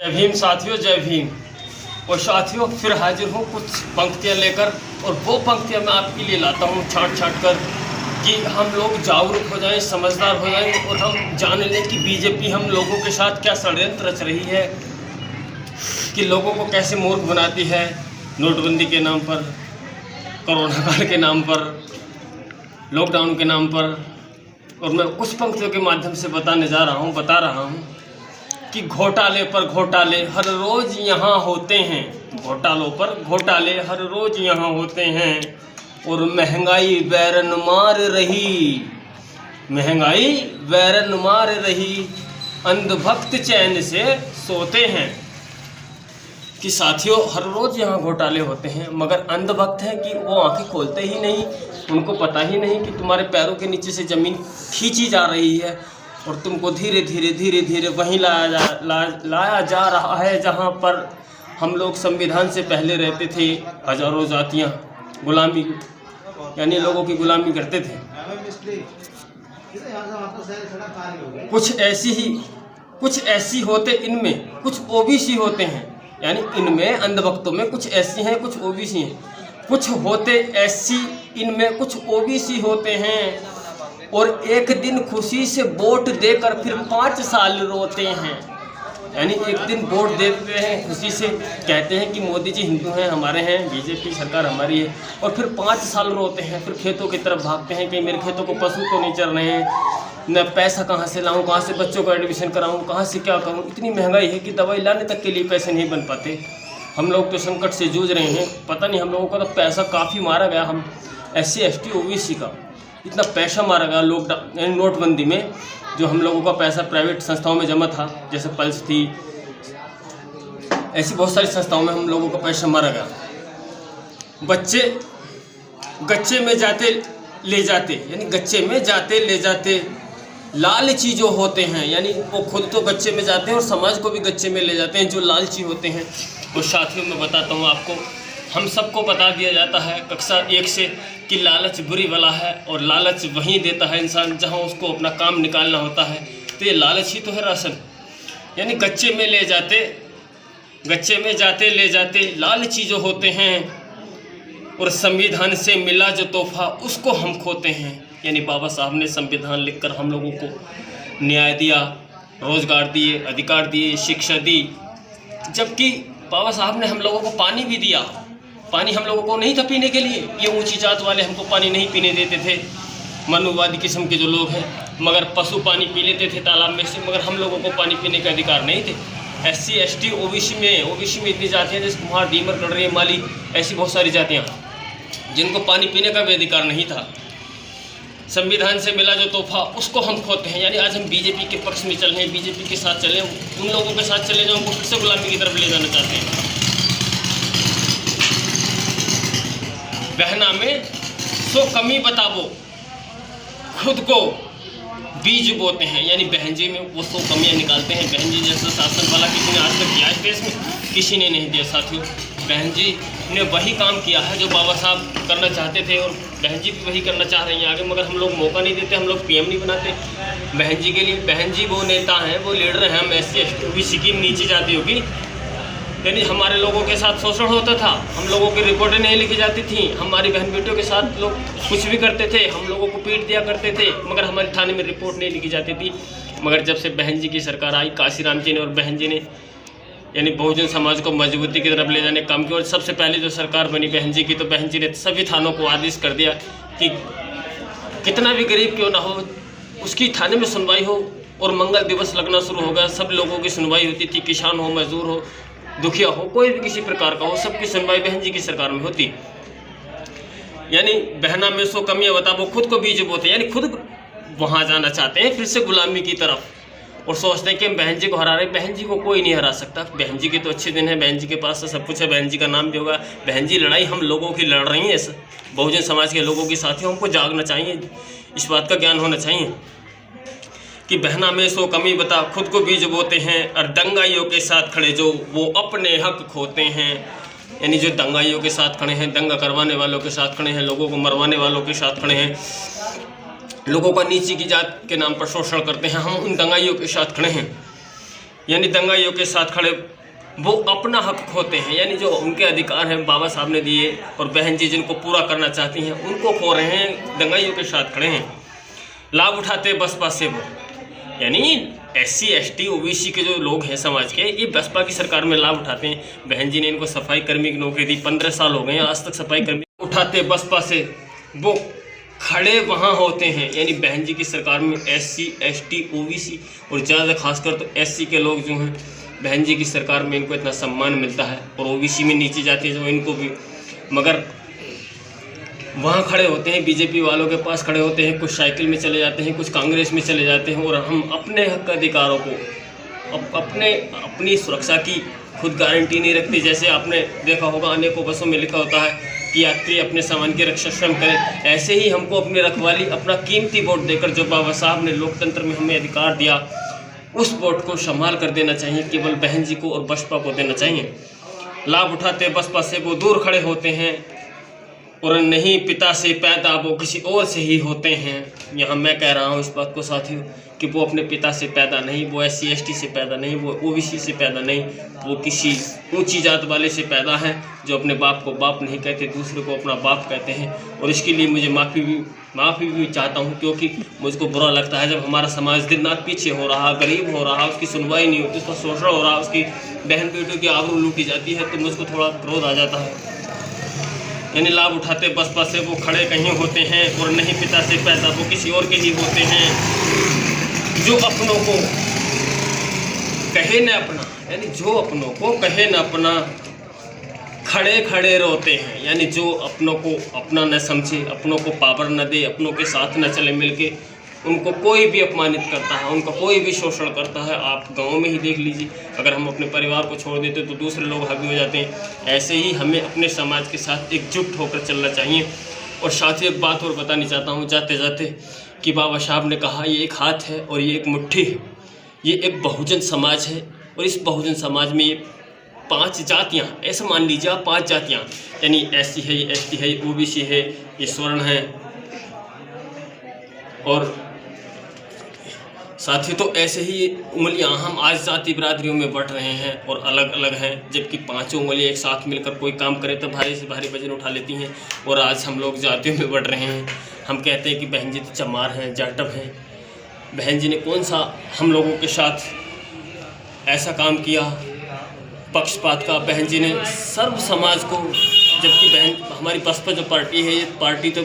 जय भीम साथियों, जय भीम। और साथियों फिर हाजिर हूँ कुछ पंक्तियाँ लेकर, और वो पंक्तियाँ मैं आपके लिए लाता हूँ छाँट छाँट कर कि हम लोग जागरूक हो जाएं, समझदार हो जाएं और हम जान लें कि बीजेपी हम लोगों के साथ क्या षड्यंत्र रच रही है, कि लोगों को कैसे मूर्ख बनाती है नोटबंदी के नाम पर, कोरोना काल के नाम पर, लॉकडाउन के नाम पर। और मैं कुछ पंक्तियों के माध्यम से बता रहा हूँ कि घोटाले पर घोटाले हर रोज़ यहाँ होते हैं, घोटालों पर घोटाले हर रोज़ यहाँ होते हैं, और महंगाई बैरन मार रही, महंगाई बैरन मार रही, अंधभक्त चैन से सोते हैं। कि साथियों हर रोज़ यहाँ घोटाले होते हैं, मगर अंधभक्त हैं कि वो आंखें खोलते ही नहीं, उनको पता ही नहीं कि तुम्हारे पैरों के नीचे से ज़मीन खींची जा रही है और तुमको धीरे धीरे वहीं लाया जा रहा है जहाँ पर हम लोग संविधान से पहले रहते थे। हजारों जातियाँ गुलामी यानी लोगों की गुलामी करते थे। कुछ ऐसी होते इनमें, कुछ ओबीसी होते हैं, यानी इनमें अंधभक्तों में कुछ ऐसी हैं, कुछ ओबीसी हैं। कुछ होते ऐसी इनमें, कुछ ओबीसी होते हैं, और एक दिन खुशी से वोट देकर फिर 5 साल रोते हैं। यानी एक दिन वोट देते हैं खुशी से, कहते हैं कि मोदी जी हिंदू हैं, हमारे हैं, बीजेपी सरकार हमारी है, और फिर 5 साल रोते हैं। फिर खेतों की तरफ भागते हैं कि मेरे खेतों को पशु तो नहीं चर रहे हैं, मैं पैसा कहाँ से लाऊं, कहाँ से बच्चों का एडमिशन कराऊं, कहाँ से क्या करूं। इतनी महंगाई है कि दवाई लाने तक के लिए पैसे नहीं बन पाते। हम लोग तो संकट से जूझ रहे हैं। पता नहीं हम लोगों का तो पैसा काफ़ी मारा गया। हम SC ST OBC का इतना पैसा मारा गया लॉकडाउन यानी नोटबंदी में, जो हम लोगों का पैसा प्राइवेट संस्थाओं में जमा था, जैसे पल्स थी, ऐसी बहुत सारी संस्थाओं में हम लोगों का पैसा मारा गया। बच्चे गच्चे में जाते ले जाते, यानी गच्चे में जाते ले जाते लालची जो होते हैं, यानी वो खुद तो गच्चे में जाते हैं और समाज को भी गच्चे में ले जाते हैं, जो लालची होते हैं। और साथियों मैं बताता हूँ आपको, हम सबको बता दिया जाता है कक्षा 1 से कि लालच बुरी बला है, और लालच वहीं देता है इंसान जहां उसको अपना काम निकालना होता है। तो ये लालच ही तो है राशन, यानी गच्चे में जाते ले जाते लालची जो होते हैं, और संविधान से मिला जो तोहफा उसको हम खोते हैं। यानी बाबा साहब ने संविधान लिखकर हम लोगों को न्याय दिया, रोजगार दिए, अधिकार दिए, शिक्षा दी, जबकि बाबा साहब ने हम लोगों को पानी भी दिया। पानी हम लोगों को नहीं था पीने के लिए, ये ऊंची जात वाले हमको पानी नहीं पीने देते थे, मनुवादी किस्म के जो लोग हैं, मगर पशु पानी पी लेते थे तालाब में से, मगर हम लोगों को पानी पीने का अधिकार नहीं थे। SC ST OBC में इतनी जातियाँ जैसे कुम्हार, डीमर, कड़रे, माली, ऐसी बहुत सारी जातियाँ जिनको पानी पीने का भी अधिकार नहीं था। संविधान से मिला जो तोहफा उसको हम खोते हैं। यानी आज हम बीजेपी के पक्ष में चल रहे हैं, बीजेपी के साथ चले, उन लोगों के साथ चले जो हमको फिर से गुलामी की तरफ ले जाना चाहते हैं। बहना में सो कमी बताबो, खुद को बीज बोते हैं, यानी बहन जी में वो 100 कमियाँ निकालते हैं। बहन जी जैसा शासन वाला किसी ने आज तक किया इस देश में, किसी ने नहीं दिया साथियों। बहन जी ने वही काम किया है जो बाबा साहब करना चाहते थे, और बहन जी भी वही करना चाह रही हैं आगे, मगर हम लोग मौका नहीं देते, हम लोग PM नहीं बनाते बहन जी के लिए। बहन जी वो नेता हैं, वो लीडर हैं। हम SC ST OBC की नीची जाती होगी, यानी हमारे लोगों के साथ शोषण होता था, हम लोगों की रिपोर्टें नहीं लिखी जाती थी, हमारी बहन बेटियों के साथ लोग कुछ भी करते थे, हम लोगों को पीट दिया करते थे, मगर हमारे थाने में रिपोर्ट नहीं लिखी जाती थी। मगर जब से बहन जी की सरकार आई, काशीराम जी ने और बहन जी ने, यानी बहुजन समाज को मजबूती की तरफ ले जाने का काम किया। और सबसे पहले जो सरकार बनी बहन जी की, तो बहन जी ने सभी थानों को आदेश कर दिया कि कितना भी गरीब क्यों ना हो, उसकी थाने में सुनवाई हो, और मंगल दिवस लगना शुरू हो गया। सब लोगों की सुनवाई होती थी, किसान हो, मजदूर हो, दुखिया हो, कोई भी किसी प्रकार का हो, सबकी सुनवाई बहन जी की सरकार में होती। यानी बहना में सो कमियाँ बताबो, खुद को बीज बोते, यानी खुद वहाँ जाना चाहते हैं फिर से गुलामी की तरफ, और सोचते हैं कि हम बहन जी को हरा रहे। बहन जी को कोई नहीं हरा सकता। बहन जी के तो अच्छे दिन हैं, बहन जी के पास तो सब कुछ है, बहन जी का नाम भी होगा। बहन जी लड़ाई हम लोगों की लड़ रही हैं, बहुजन समाज के लोगों की साथियों। हमको जागना चाहिए, इस बात का ज्ञान होना चाहिए कि बहना में सो कमी बता, खुद को बीज बोते हैं, और दंगाइयों के साथ खड़े जो वो अपने हक खोते हैं। यानी जो दंगाइयों के साथ खड़े हैं, दंगा करवाने वालों के साथ खड़े हैं, लोगों को मरवाने वालों के साथ खड़े हैं, लोगों का नीची की जात के नाम पर शोषण करते हैं, हम उन दंगाइयों के साथ खड़े हैं। यानी दंगाइयों के साथ खड़े वो अपना हक खोते हैं, यानी जो उनके अधिकार हैं बाबा साहब ने दिए और बहन जी जिनको पूरा करना चाहती हैं उनको खो रहे हैं, दंगाइयों के साथ खड़े हैं। लाभ उठाते बसपा से वो, यानी SC ST OBC के जो लोग हैं समाज के, ये बसपा की सरकार में लाभ उठाते हैं। बहन जी ने इनको सफाई कर्मी की नौकरी दी, 15 साल हो गए हैं आज तक सफाई कर्मी उठाते बसपा से वो खड़े वहाँ होते हैं। यानी बहन जी की सरकार में SC ST OBC और ज़्यादा खासकर तो SC के लोग जो हैं बहन जी की सरकार में इनको इतना सम्मान मिलता है, और OBC में नीचे जाती है जो इनको भी, मगर वहाँ खड़े होते हैं बीजेपी वालों के पास खड़े होते हैं, कुछ साइकिल में चले जाते हैं, कुछ कांग्रेस में चले जाते हैं, और हम अपने हक अधिकारों को अपनी सुरक्षा की खुद गारंटी नहीं रखते। जैसे आपने देखा होगा अनेकों बसों में लिखा होता है कि यात्री अपने सामान की रक्षा स्वयं करें, ऐसे ही हमको अपनी रखवाली अपना कीमती वोट देकर जो बाबा साहब ने लोकतंत्र में हमें अधिकार दिया उस वोट को संभाल कर देना चाहिए, केवल बहन जी को और बसपा को देना चाहिए। लाभ उठाते बसपा से वो दूर खड़े होते हैं, और नहीं पिता से पैदा वो किसी और से ही होते हैं। यहाँ मैं कह रहा हूँ इस बात को साथियों कि वो अपने पिता से पैदा नहीं, वो SC ST से पैदा नहीं, वो OBC से पैदा नहीं, वो किसी ऊंची जात वाले से पैदा है जो अपने बाप को बाप नहीं कहते, दूसरे को अपना बाप कहते हैं। और इसके लिए मुझे माफ़ी भी चाहता हूँ, क्योंकि मुझको बुरा लगता है जब हमारा समाज दिन रात पीछे हो रहा, गरीब हो रहा, उसकी सुनवाई नहीं होती, उसका शोषण हो रहा, उसकी बहन बेटियों की आबरू लूटी जाती है, तो मुझको थोड़ा क्रोध आ जाता है। यानी लाभ उठाते बसपा से वो खड़े कहीं होते हैं, और नहीं पिता से पैदा वो किसी और के ही होते हैं। जो अपनों को कहे न अपना, यानी जो अपनों को कहे न अपना, खड़े खड़े रोते हैं। यानी जो अपनों को अपना न समझे, अपनों को पावर न दे, अपनों के साथ न चले मिलके, उनको कोई भी अपमानित करता है, उनका कोई भी शोषण करता है। आप गांव में ही देख लीजिए, अगर हम अपने परिवार को छोड़ देते तो दूसरे लोग हावी हो जाते हैं। ऐसे ही हमें अपने समाज के साथ एकजुट होकर चलना चाहिए। और साथ ही एक बात और बतानी चाहता हूँ जाते जाते कि बाबा साहब ने कहा ये एक हाथ है और ये एक मुट्ठी है, ये एक बहुजन समाज है, और इस बहुजन समाज में ये 5 जातियाँ, ऐसा मान लीजिए आप 5 जातियाँ, यानी SC है, ST है, OBC है, ये स्वर्ण है, और साथ ही तो ऐसे ही उंगलियां हम आज जाति बिरादरियों में बढ़ रहे हैं और अलग अलग हैं, जबकि 5 उंगलियां एक साथ मिलकर कोई काम करे तो भारी से भारी वजन उठा लेती हैं। और आज हम लोग जातियों में बढ़ रहे हैं। हम कहते हैं कि बहन जी तो चमार हैं, जाटव हैं। बहन जी ने कौन सा हम लोगों के साथ ऐसा काम किया पक्षपात का? बहन जी ने सर्व समाज को, जबकि बहन हमारी बसपा जो पार्टी है, ये पार्टी तो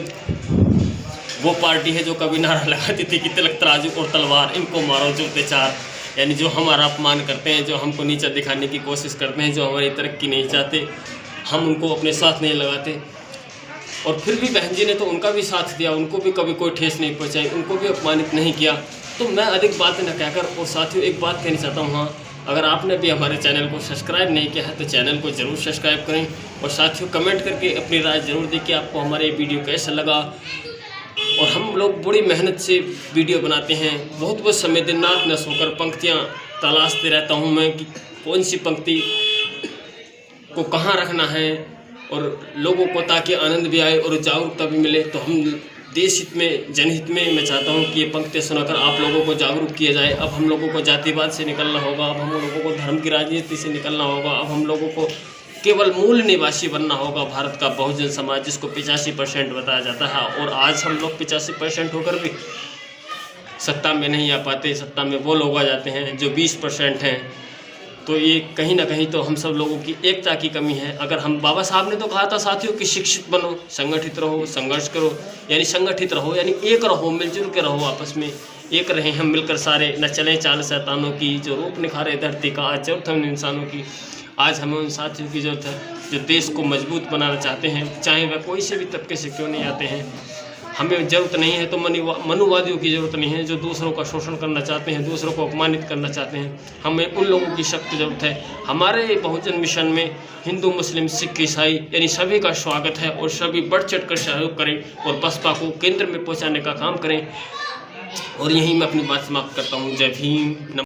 वो पार्टी है जो कभी नारा लगाती थी कि तिलक तराजू और तलवार, इनको मारो जूते चार। यानी जो हमारा अपमान करते हैं, जो हमको नीचा दिखाने की कोशिश करते हैं, जो हमारी तरक्की नहीं चाहते, हम उनको अपने साथ नहीं लगाते। और फिर भी बहन जी ने तो उनका भी साथ दिया, उनको भी कभी कोई ठेस नहीं पहुँचाई, उनको भी अपमानित नहीं किया। तो मैं अधिक बातें न कहकर, और साथियों एक बात कहना चाहता हूँ, हाँ, अगर आपने भी हमारे चैनल को सब्सक्राइब नहीं किया है तो चैनल को ज़रूर सब्सक्राइब करें। और साथियों कमेंट करके अपनी राय ज़रूर दें कि आपको हमारा ये वीडियो कैसा लगा। और हम लोग बड़ी मेहनत से वीडियो बनाते हैं, बहुत समय दिन रात न सोकर पंक्तियाँ तलाशते रहता हूँ मैं कि कौन सी पंक्ति को कहाँ रखना है, और लोगों को ताकि आनंद भी आए और जागरूकता भी मिले। तो हम देश हित में, जनहित में मैं चाहता हूँ कि ये पंक्तियाँ सुनाकर आप लोगों को जागरूक किया जाए। अब हम लोगों को जातिवाद से निकलना होगा, अब हम लोगों को धर्म की राजनीति से निकलना होगा, अब हम लोगों को केवल मूल निवासी बनना होगा भारत का बहुजन समाज, जिसको 85% बताया जाता है। और आज हम लोग 85% होकर भी सत्ता में नहीं आ पाते। सत्ता में वो लोग आ जाते हैं जो 20% हैं। तो ये कहीं ना कहीं तो हम सब लोगों की एकता की कमी है। अगर हम, बाबा साहब ने तो कहा था साथियों कि शिक्षित बनो, संगठित रहो, संघर्ष करो, यानी संगठित रहो, यानी एक रहो, मिलजुल के रहो, आपस में एक रहे हम मिलकर सारे, न चलें चाल शैतानों की, जो रूप निखारे धरती का, आज जरूरत है उन इंसानों की। आज हमें उन साथियों की ज़रूरत है जो देश को मजबूत बनाना चाहते हैं, चाहे वह कोई से भी तबके से क्यों नहीं आते हैं। हमें ज़रूरत नहीं है तो मनुवादियों की ज़रूरत नहीं है जो दूसरों का शोषण करना चाहते हैं, दूसरों को अपमानित करना चाहते हैं। हमें उन लोगों की सख्त ज़रूरत है। हमारे बहुजन मिशन में हिंदू, मुस्लिम, सिख, ईसाई यानी सभी का स्वागत है, और सभी बढ़ चढ़ कर सहयोग करें और बसपा को केंद्र में पहुँचाने का काम करें। और यहीं मैं अपनी बात समाप्त करता हूँ। जय भीम।